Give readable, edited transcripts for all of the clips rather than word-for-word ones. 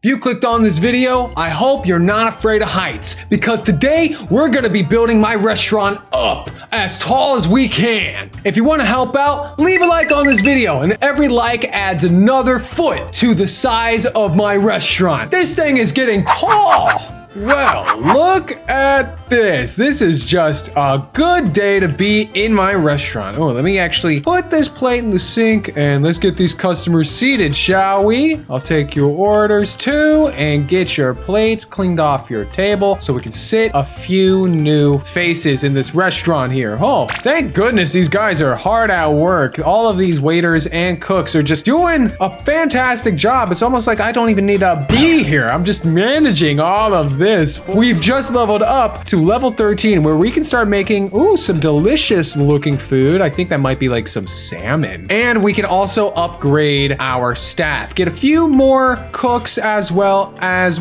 You clicked on this video, I hope you're not afraid of heights, because today we're gonna be building my restaurant up as tall as we can. If you wanna help out, leave a like on this video, and every like adds another foot to the size of my restaurant. This thing is getting tall. Well, look at this. This is just a good day to be in my restaurant. Oh, let me actually put this plate in the sink and let's get these customers seated, shall we? I'll take your orders too and get your plates cleaned off your table so we can sit a few new faces in this restaurant here. Oh, thank goodness these guys are hard at work. All of these waiters and cooks are just doing a fantastic job. It's almost like I don't even need to be here. I'm just managing all of this. We've just leveled up to level 13 where we can start making some delicious looking food. I think that might be like some salmon. And we can also upgrade our staff. Get a few more cooks as well as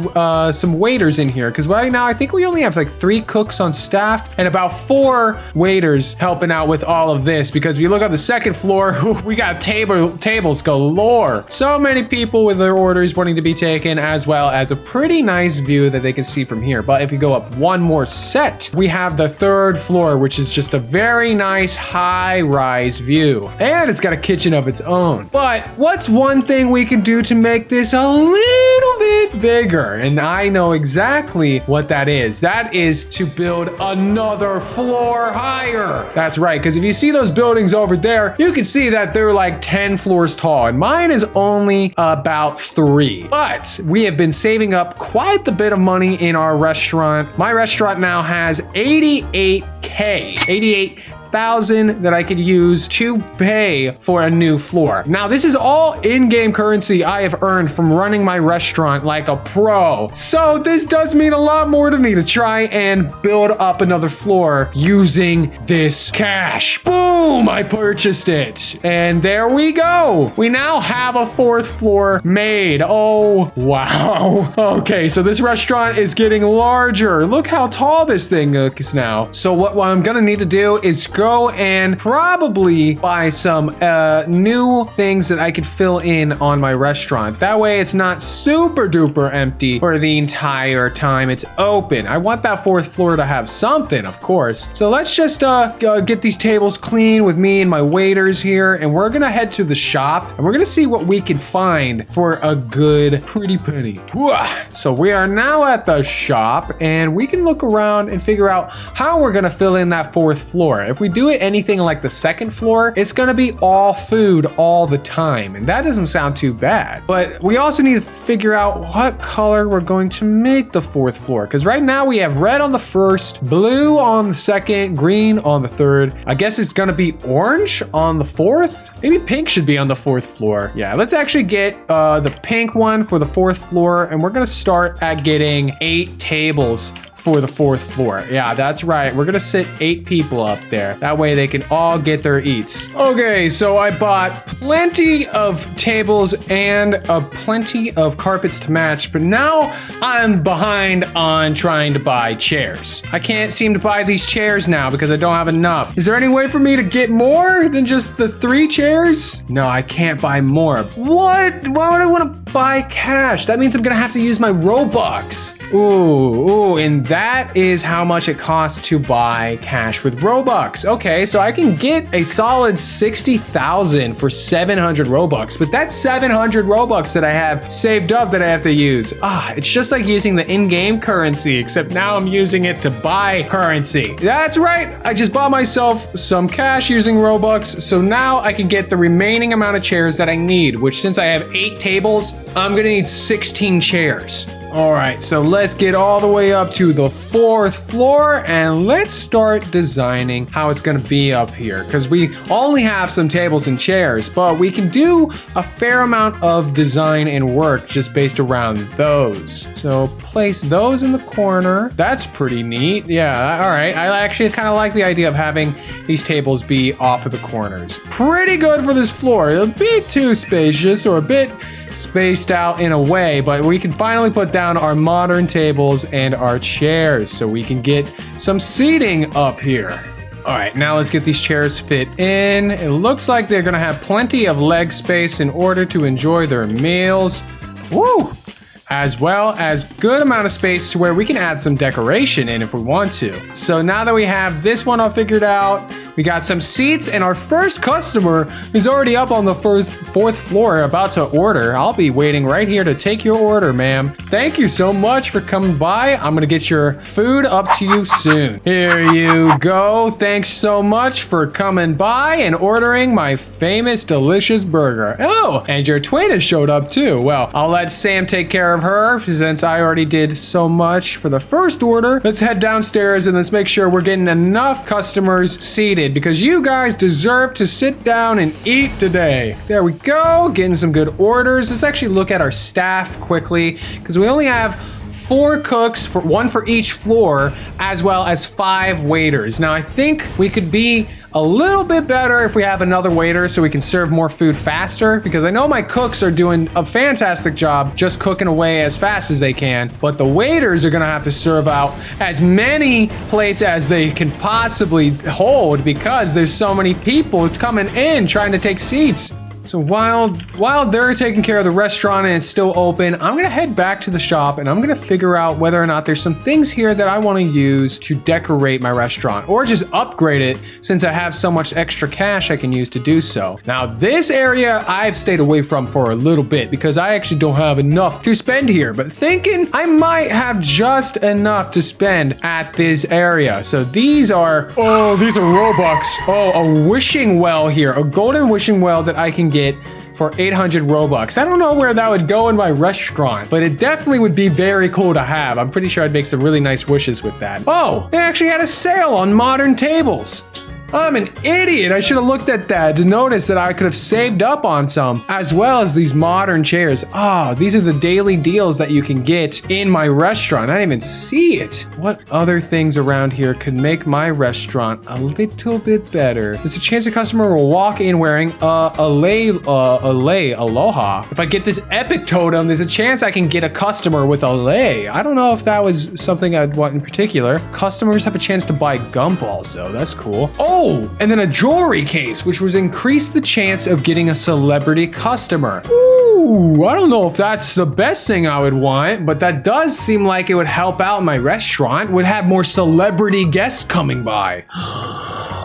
some waiters in here. Because right now I think we only have like 3 cooks on staff and about 4 waiters helping out with all of this. Because if you look on the second floor, we got tables galore. So many people with their orders wanting to be taken, as well as a pretty nice view that they can see from here. But if you go up one more set, we have the 3rd floor, which is just a very nice high-rise view. And it's got a kitchen of its own. But what's one thing we can do to make this a little bit bigger? And I know exactly what that is. That is to build another floor higher. That's right, because if you see those buildings over there, you can see that they're like 10 floors tall, and mine is only about 3. But we have been saving up quite a bit of money in our restaurant. My restaurant now has 88,000 that I could use to pay for a new floor. Now, this is all in-game currency I have earned from running my restaurant like a pro. So this does mean a lot more to me to try and build up another floor using this cash. Boom! I purchased it. And there we go. We now have a 4th floor made. Oh, wow. Okay, so this restaurant is getting larger. Look how tall this thing is now. So what I'm gonna need to do is go and probably buy some new things that I could fill in on my restaurant. That way it's not super duper empty for the entire time it's open. I want that 4th floor to have something, of course. So let's just get these tables clean with me and my waiters here, and we're gonna head to the shop and we're gonna see what we can find for a good pretty penny. So we are now at the shop and we can look around and figure out how we're gonna fill in that 4th floor. If we do it anything like the 2nd floor, it's gonna be all food all the time, and that doesn't sound too bad. But we also need to figure out what color we're going to make the 4th floor, because right now we have red on the 1st, blue on the 2nd, green on the 3rd. I guess it's gonna be orange on the 4th. Maybe pink should be on the 4th floor. Yeah, let's actually get the pink one for the 4th floor, and we're gonna start at getting 8 tables for the 4th floor. Yeah, that's right. We're gonna sit 8 people up there. That way they can all get their eats. Okay, so I bought plenty of tables and plenty of carpets to match, but now I'm behind on trying to buy chairs. I can't seem to buy these chairs now because I don't have enough. Is there any way for me to get more than just the 3 chairs? No, I can't buy more. What? Why would I want to buy cash? That means I'm gonna have to use my Robux. Ooh, and that is how much it costs to buy cash with Robux. Okay, so I can get a solid 60,000 for 700 Robux, but that's 700 Robux that I have saved up that I have to use. It's just like using the in-game currency, except now I'm using it to buy currency. That's right, I just bought myself some cash using Robux, so now I can get the remaining amount of chairs that I need, which since I have 8 tables, I'm gonna need 16 chairs. All right, so let's get all the way up to the 4th floor and let's start designing how it's gonna be up here, because we only have some tables and chairs, but we can do a fair amount of design and work just based around those. So place those in the corner. That's pretty neat. Yeah, all right. I actually kind of like the idea of having these tables be off of the corners. Pretty good for this floor. A bit too spacious or a bit spaced out in a way, but we can finally put down our modern tables and our chairs so we can get some seating up here. All right, now let's get these chairs fit in. It looks like they're gonna have plenty of leg space in order to enjoy their meals. Woo! as well as good amount of space to where we can add some decoration in if we want to. So now that we have this one all figured out, we got some seats, and our first customer is already up on the fourth floor about to order. I'll be waiting right here to take your order, ma'am. Thank you so much for coming by. I'm gonna get your food up to you soon. Here you go. Thanks so much for coming by and ordering my famous delicious burger. Oh, and your twin has showed up too. Well, I'll let Sam take care of her since I already did so much for the first order. Let's head downstairs and let's make sure we're getting enough customers seated, because you guys deserve to sit down and eat today. There we go, getting some good orders. Let's actually look at our staff quickly, because we only have 4 cooks, one for each floor, as well as 5 waiters. Now, I think we could be a little bit better if we have another waiter so we can serve more food faster, because I know my cooks are doing a fantastic job just cooking away as fast as they can, but the waiters are gonna have to serve out as many plates as they can possibly hold, because there's so many people coming in trying to take seats. So while they're taking care of the restaurant and it's still open, I'm gonna head back to the shop and I'm gonna figure out whether or not there's some things here that I wanna use to decorate my restaurant, or just upgrade it since I have so much extra cash I can use to do so. Now, this area I've stayed away from for a little bit because I actually don't have enough to spend here, but thinking I might have just enough to spend at this area. So these are Robux. Oh, a wishing well here, a golden wishing well that I can get for 800 Robux. I don't know where that would go in my restaurant, but it definitely would be very cool to have. I'm pretty sure I'd make some really nice wishes with that. Oh, they actually had a sale on modern tables. I'm an idiot. I should have looked at that to notice that I could have saved up on some, as well as these modern chairs. Ah, these are the daily deals that you can get in my restaurant. I didn't even see it. What other things around here could make my restaurant a little bit better? There's a chance a customer will walk in wearing aloha. If I get this epic totem, there's a chance I can get a customer with a lei. I don't know if that was something I'd want in particular. Customers have a chance to buy gumballs, though. That's cool. Oh, and then a jewelry case, which was increase the chance of getting a celebrity customer. Ooh, I don't know if that's the best thing I would want, but that does seem like it would help out my restaurant, would have more celebrity guests coming by.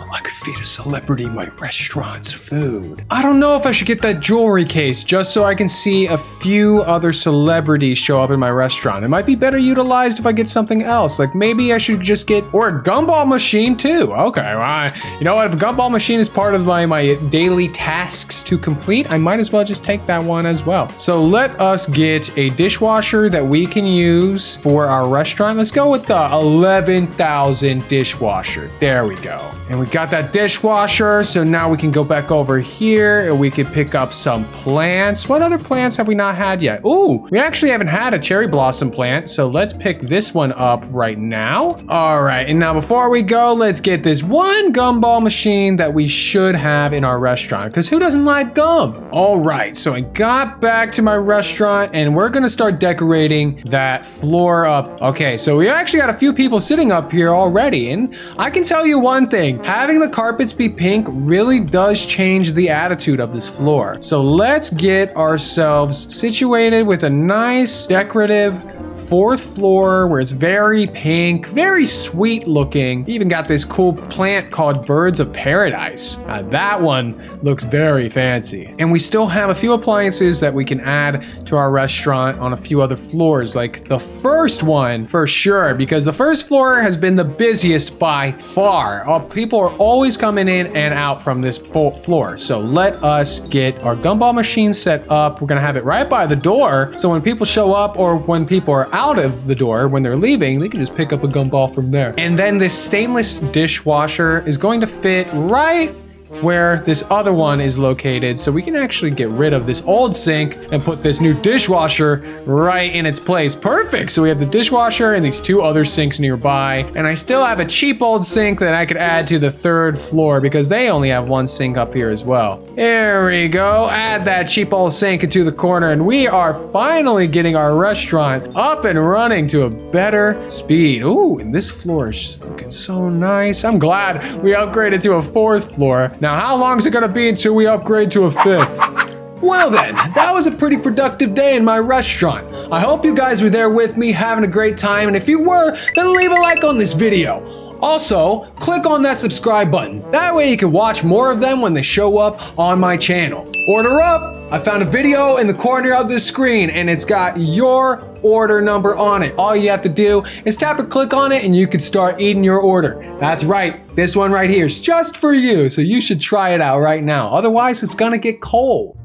I could feed a celebrity my restaurant's food. I don't know if I should get that jewelry case just so I can see a few other celebrities show up in my restaurant. It might be better utilized if I get something else. Like maybe I should just get, or a gumball machine too. Okay, well, you know what? If a gumball machine is part of my daily tasks to complete, I might as well just take that one as well. So let us get a dishwasher that we can use for our restaurant. Let's go with the 11,000 dishwasher. There we go. And we got that dishwasher, so now we can go back over here and we can pick up some plants. What other plants have we not had yet? Ooh, we actually haven't had a cherry blossom plant, so let's pick this one up right now. All right, and now before we go, let's get this one gumball machine that we should have in our restaurant, because who doesn't like gum? All right, so I got back to my restaurant and we're gonna start decorating that floor up. Okay, so we actually got a few people sitting up here already, and I can tell you one thing. Having the carpets be pink really does change the attitude of this floor. So let's get ourselves situated with a nice decorative 4th floor where it's very pink, very sweet looking. Even got this cool plant called Birds of Paradise. That one looks very fancy. And we still have a few appliances that we can add to our restaurant on a few other floors, like the first one for sure, because the first floor has been the busiest by far. People are always coming in and out from this floor. So let us get our gumball machine set up. We're gonna have it right by the door, so when people show up or when people are out of the door, when they're leaving, they can just pick up a gumball from there. And then this stainless dishwasher is going to fit right where this other one is located, so we can actually get rid of this old sink and put this new dishwasher right in its place. Perfect. So we have the dishwasher and these 2 other sinks nearby, and I still have a cheap old sink that I could add to the 3rd floor because they only have 1 sink up here as well. There we go. Add that cheap old sink into the corner, and we are finally getting our restaurant up and running to a better speed. Ooh, and this floor is just looking so nice. I'm glad we upgraded to a 4th floor. Now, how long is it gonna be until we upgrade to a 5th? Well then, that was a pretty productive day in my restaurant. I hope you guys were there with me having a great time, and if you were, then leave a like on this video. Also, click on that subscribe button. That way you can watch more of them when they show up on my channel. Order up! I found a video in the corner of the screen and it's got your order number on it. All you have to do is tap or click on it and you can start eating your order. That's right, this one right here is just for you, so you should try it out right now. Otherwise, it's gonna get cold.